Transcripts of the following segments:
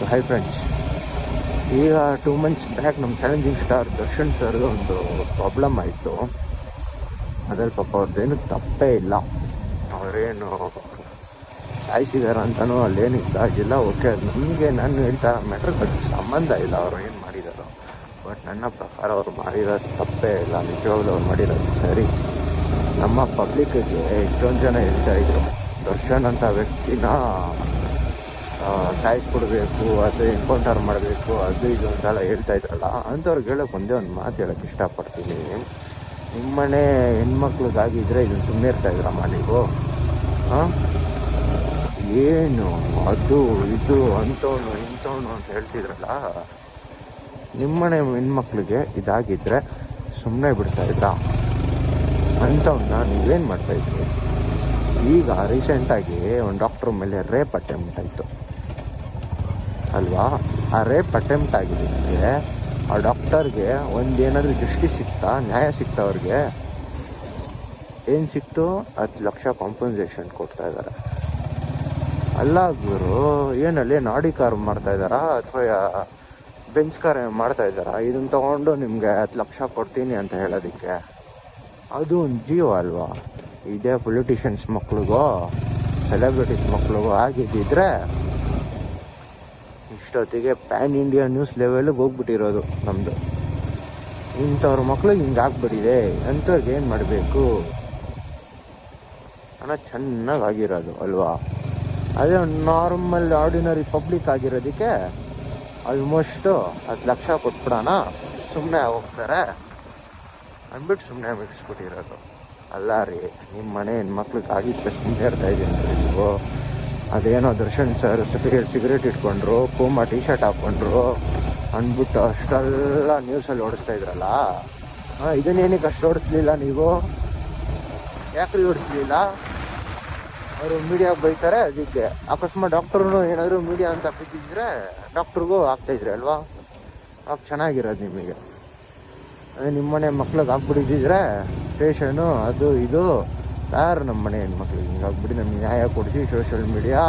Hi friends. ಈಗ 2 months back ನಮ್ಮ challenging star Darshan sir ಒಂದು ಪ್ರಾಬ್ಲಮ್ ಆಯಿತು. ಅದ್ರಲ್ಲಿ ಪಾಪ ಅವ್ರದ್ದೇನು ತಪ್ಪೇ ಇಲ್ಲ. ಅವರೇನು ಸಾಯಿಸಿದಾರ ಅಂತನೂ ಅಲ್ಲೇನು ಇದಾಗಿಲ್ಲ. ಓಕೆ, ಅದು ನಮಗೆ ನಾನು ಹೇಳ್ತಾ ಮ್ಯಾಟ್ರಿಗೆ ಅದು ಸಂಬಂಧ ಇಲ್ಲ ಅವ್ರು ಏನು ಮಾಡಿದಾರೋ. ಬಟ್ ನನ್ನ ಪ್ರಕಾರ ಅವ್ರು ಮಾಡಿರೋದು ತಪ್ಪೇ ಇಲ್ಲ. ನಿಜವಾಗ್ಲೂ ಅವ್ರು ಮಾಡಿರೋದು ಸರಿ. ನಮ್ಮ ಪಬ್ಲಿಕ್ಕಿಗೆ ಎಷ್ಟೊಂದು ಜನ ಹೇಳ್ತಾ ಇದ್ರು ದರ್ಶನ್ ಅಂತ ವ್ಯಕ್ತಿನ ಸಾಯಿಸ್ಬಿಡ್ಬೇಕು, ಅದು ಎನ್ಕೌಂಟರ್ ಮಾಡಬೇಕು, ಅದು ಇದು ಅಂತೆಲ್ಲ ಹೇಳ್ತಾ ಇದ್ರಲ್ಲ. ಅಂಥವ್ರಿಗೆ ಹೇಳೋಕೆ ಒಂದೇ ಒಂದು ಮಾತು ಹೇಳೋಕ್ಕೆ ಇಷ್ಟಪಡ್ತೀನಿ. ನಿಮ್ಮನೆ ಹೆಣ್ಮಕ್ಳಿಗಾಗಿದ್ರೆ ಇದನ್ನು ಸುಮ್ಮನೆ ಇರ್ತಾ ಇದ್ರಮ್ಮ ನೀವು? ಏನು ಅದು ಇದು ಅಂಥವನು ಇಂಥವನು ಅಂತ ಹೇಳ್ತಿದ್ರಲ್ಲ, ನಿಮ್ಮನೆ ಹೆಣ್ಮಕ್ಳಿಗೆ ಇದಾಗಿದ್ರೆ ಸುಮ್ಮನೆ ಬಿಡ್ತಾ ಇದ್ರ? ಅಂಥವನ್ನ ನೀವೇನು ಮಾಡ್ತಾಯಿದ್ರಿ? ಈಗ ರೀಸೆಂಟಾಗಿ ಒಂದು ಡಾಕ್ಟ್ರ್ ಮೇಲೆ ರೇಪ್ ಅಟೆಂಪ್ಟ್ ಆಯಿತು ಅಲ್ವಾ? ಆ ರೇಪ್ ಅಟೆಂಪ್ಟ್ ಆಗಿದ್ದಕ್ಕೆ ಆ ಡಾಕ್ಟರ್ಗೆ ಒಂದೇನಾದರೂ ಜಸ್ಟಿಸ್ ಸಿಕ್ತಾ, ನ್ಯಾಯ ಸಿಕ್ತಾ? ಅವ್ರಿಗೆ ಏನು ಸಿಕ್ತು? 10 ಲಕ್ಷ ಕಾಂಪನ್ಸೇಷನ್ ಕೊಡ್ತಾ ಇದ್ದಾರೆ. ಅಲ್ಲ ಗುರು, ಏನಲ್ಲಿ ನಾಡಿ ಕಾರ್ ಮಾಡ್ತಾ ಇದ್ದಾರಾ ಅಥವಾ ಬೆಂಚ್ ಕಾರ್ ಮಾಡ್ತಾ ಇದ್ದಾರಾ? ಇದನ್ನು ತಗೊಂಡು ನಿಮಗೆ 10 ಲಕ್ಷ ಕೊಡ್ತೀನಿ ಅಂತ ಹೇಳೋದಕ್ಕೆ? ಅದು ಒಂದು ಜೀವ ಅಲ್ವಾ? ಇದೇ ಪೊಲಿಟಿಷಿಯನ್ಸ್ ಮಕ್ಳಿಗೋ ಸೆಲೆಬ್ರಿಟೀಸ್ ಮಕ್ಳಿಗೋ ಆಗಿದ್ದಿದ್ರೆ ಇಷ್ಟೊತ್ತಿಗೆ ಪ್ಯಾನ್ ಇಂಡಿಯಾ ನ್ಯೂಸ್ ಲೆವೆಲ್ಗೆ ಹೋಗ್ಬಿಟ್ಟಿರೋದು ನಮ್ಮದು. ಇಂಥವ್ರ ಮಕ್ಳಿಗೆ ಹಿಂಗೆ ಆಗ್ಬಿಟ್ಟಿದೆ, ಅಂಥವ್ರಿಗೆ ಏನು ಮಾಡಬೇಕು ಅನ್ನೋ ಚೆನ್ನಾಗಿ ಆಗಿರೋದು ಅಲ್ವಾ? ಅದೇ ನಾರ್ಮಲ್ ಆರ್ಡಿನರಿ ಪಬ್ಲಿಕ್ ಆಗಿರೋದಕ್ಕೆ ಆಲ್ಮೋಸ್ಟು 10 ಲಕ್ಷ ಕೊಟ್ಬಿಡೋಣ, ಸುಮ್ಮನೆ ಹೋಗ್ತಾರೆ ಅಂದ್ಬಿಟ್ಟು ಸುಮ್ಮನೆ ಬಿಡಿಸ್ಬಿಟ್ಟಿರೋದು. ಅಲ್ಲ ರೀ, ನಿಮ್ಮ ಮನೆ ಹೆಣ್ಮಕ್ಳಿಗೆ ಆಗಿದ್ರೆ ಸುಮ್ಮನೆ ಇರ್ತಾ ಇದ್ದೀನಿ ನೀವು. ಅದೇನೋ ದರ್ಶನ್ ಸರ್ ಸಿಗರೇಟ್ ಇಟ್ಕೊಂಡ್ರು, ಪೂಮಾ ಟೀ ಶರ್ಟ್ ಹಾಕ್ಕೊಂಡ್ರು ಅಂದ್ಬಿಟ್ಟು ಅಷ್ಟೆಲ್ಲ ನ್ಯೂಸಲ್ಲಿ ಓಡಿಸ್ತಾ ಇದ್ರಲ್ಲ. ಇದನ್ನೇನಕ್ಕೆ ಅಷ್ಟು ಓಡಿಸ್ಲಿಲ್ಲ ನೀವು? ಯಾಕ್ರಿ ಓಡಿಸ್ಲಿಲ್ಲ? ಅವರು ಮೀಡಿಯಾಗೆ ಬೈತಾರೆ, ಅದಕ್ಕೆ ಅಕಸ್ಮಾತ್ ಡಾಕ್ಟ್ರು ಏನಾದರೂ ಮೀಡಿಯಾ ಅಂತ ಬಿದ್ದಿದ್ರೆ ಡಾಕ್ಟ್ರಿಗೂ ಆಗ್ತಾಯಿದ್ರಿ ಅಲ್ವಾ? ಆಗ ಚೆನ್ನಾಗಿರೋದು ನಿಮಗೆ. ಅದೇ ನಿಮ್ಮನೆ ಮಕ್ಳಿಗೆ ಆಗ್ಬಿಟ್ಟಿದ್ರೆ ಸ್ಟೇಷನು ಅದು ಇದು, ಯಾರು ನಮ್ಮ ಮನೆ ಹೆಣ್ಮಕ್ಳಿಗೆ ಹಿಂಗೆ ಆಗ್ಬಿಟ್ಟು ನಮ್ಗೆ ನ್ಯಾಯ ಕೊಡಿಸಿ ಸೋಷಿಯಲ್ ಮೀಡಿಯಾ,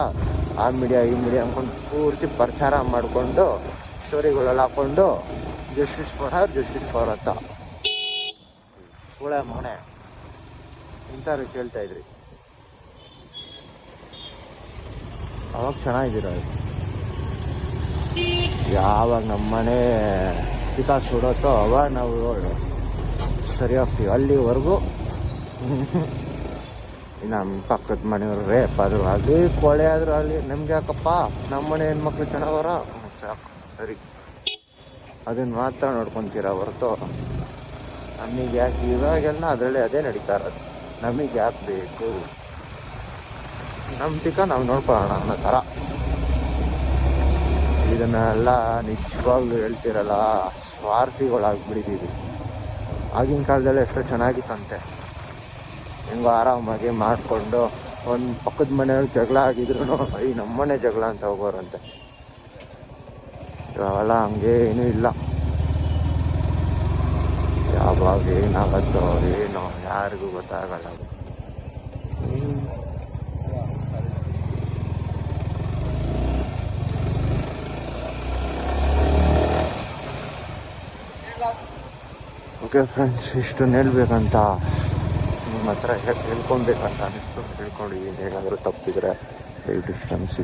ಆ ಮೀಡಿಯಾ ಈ ಮೀಡಿಯಾ ಅಂದ್ಕೊಂಡು ಪೂರ್ತಿ ಪ್ರಚಾರ ಮಾಡಿಕೊಂಡು ಸ್ಟೋರಿಗಳೆಲ್ಲ ಹಾಕ್ಕೊಂಡು justice for her, justice for ಅಂತ ಸುಳೆ ಮನೆ ಇಂಥವ್ರು ಕೇಳ್ತಾ ಇದ್ರಿ. ಅವಾಗ ಚೆನ್ನಾಗಿರೋದು. ಯಾವಾಗ ನಮ್ಮನೆ ಚಿಕ್ಕ ಸುಡೋತ್ತೋ ಅವಾಗ ನಾವು ಸರಿ ಹೋಗ್ತೀವಿ. ಅಲ್ಲಿವರೆಗೂ ನಮ್ಮ ಪಕ್ಕದ ಮನೆಯವ್ರು ರೇಪ್ ಆದರು, ಅದೇ ಕೊಳೆ ಆದರೂ ಅಲ್ಲಿ ನಮ್ಗೆ ಯಾಕಪ್ಪ? ನಮ್ಮ ಮನೆ ಹೆಣ್ಮಕ್ಳು ಚೆನ್ನಾಗವರ ಸಾಕು, ಸರಿ, ಅದನ್ನು ಮಾತ್ರ ನೋಡ್ಕೊತೀರ ಹೊರತು ನಮಗೆ ಯಾಕೆ? ಇವಾಗೆಲ್ಲ ಅದರಲ್ಲೇ ಅದೇ ನಡೀತಾ ಇರೋದು. ನಮಗೆ ಯಾಕೆ ಬೇಕು? ನಮ್ಮ ತಿಕ್ಕ ನಾವು ನೋಡ್ಕೊಳ್ಳೋಣ ಅನ್ನೋ ಥರ. ಇದನ್ನೆಲ್ಲ ನಿಜವಾಗ್ಲೂ ಹೇಳ್ತಿರಲ್ಲ, ಸ್ವಾರ್ಥಿಗಳಾಗ್ಬಿಟ್ಟಿದ್ದೀವಿ. ಆಗಿನ ಕಾಲದಲ್ಲಿ ಎಷ್ಟೋ ಚೆನ್ನಾಗಿತ್ತಂತೆ, ಹೆಂಗೋ ಆರಾಮಾಗಿ ಮಾಡಿಕೊಂಡು ಒಂದು ಪಕ್ಕದ ಮನೆಯವ್ರು ಜಗಳ ಆಗಿದ್ರು ನಮ್ಮನೆ ಜಗಳ ಅಂತ ಹೋಗೋರಂತೆ. ಇವಾಗೆಲ್ಲ ಹಂಗೆ ಏನೂ ಇಲ್ಲ. ಯಾವಾಗ ಏನಾಗತ್ತೋ ಏನೋ ಯಾರಿಗೂ ಗೊತ್ತಾಗಲ್ಲ. ಓಕೆ ಫ್ರೆಂಡ್ಸ್, ಇಷ್ಟನ್ನು ಹೇಳ್ಬೇಕಂತ ನಿಮ್ಮ ಹತ್ರ ಹೇಳ್ಕೊಬೇಕಂತ ಅನಿಸ್ತು. ಹೇಳ್ಕೊಂಡಿದ್ದೀನಿ. ಏನಾದರೂ ತಪ್ಪಿದ್ರೆ ದಯವಿಟ್ಟು ಕ್ಷಮಿಸಿ.